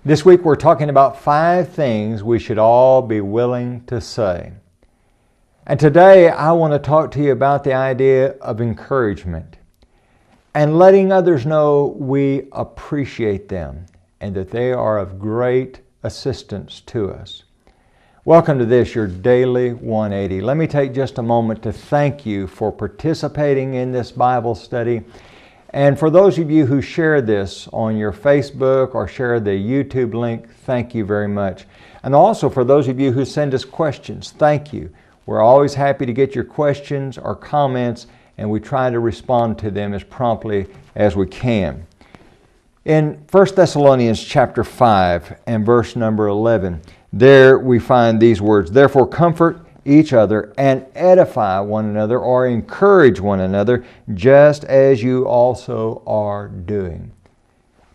This week we're talking about 5 things we should all be willing to say. And today I want to talk to you about the idea of encouragement and letting others know we appreciate them and that they are of great assistance to us. Welcome to this, Your Daily 180. Let me take just a moment to thank you for participating in this Bible study. And for those of you who share this on your Facebook or share the YouTube link, thank you very much. And also for those of you who send us questions, thank you. We're always happy to get your questions or comments, and we try to respond to them as promptly as we can. In 1 Thessalonians chapter 5 and verse number 11, there we find these words, "Therefore comfort each other and edify one another," or encourage one another, just as you also are doing.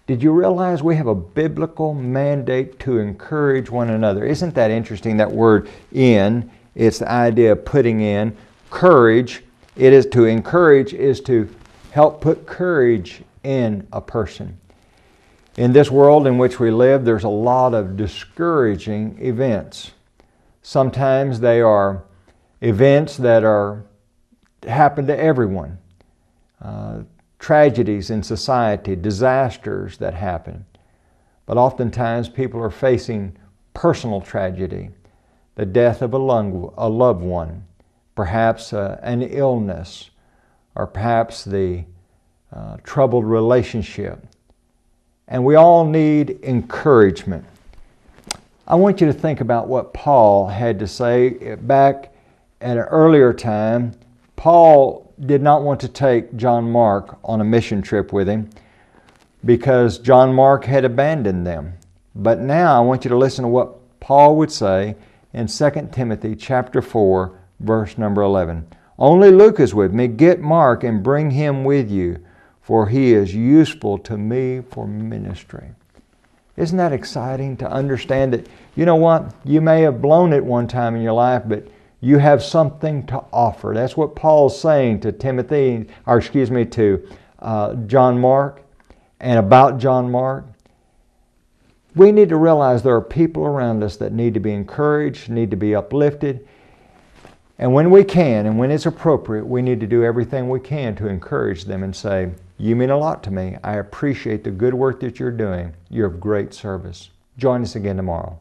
Did you realize we have a biblical mandate to encourage one another? Isn't that interesting, that word "in"? It's the idea of putting in. Courage, it is to encourage, is to help put courage in a person. In this world in which we live, there's a lot of discouraging events. Sometimes they are events that happen to everyone. Tragedies in society, disasters that happen. But oftentimes people are facing personal tragedy, the death of a loved one, perhaps an illness, or perhaps the troubled relationship. And we all need encouragement. I want you to think about what Paul had to say back at an earlier time. Paul did not want to take John Mark on a mission trip with him because John Mark had abandoned them. But now I want you to listen to what Paul would say in 2 Timothy chapter 4, verse number 11. "Only Luke is with me. Get Mark and bring him with you, for he is useful to me for ministry." Isn't that exciting to understand that, you know what, you may have blown it one time in your life, but you have something to offer. That's what Paul's saying to John Mark and about John Mark. We need to realize there are people around us that need to be encouraged, need to be uplifted. And when we can, and when it's appropriate, we need to do everything we can to encourage them and say, "You mean a lot to me. I appreciate the good work that you're doing. You're of great service." Join us again tomorrow.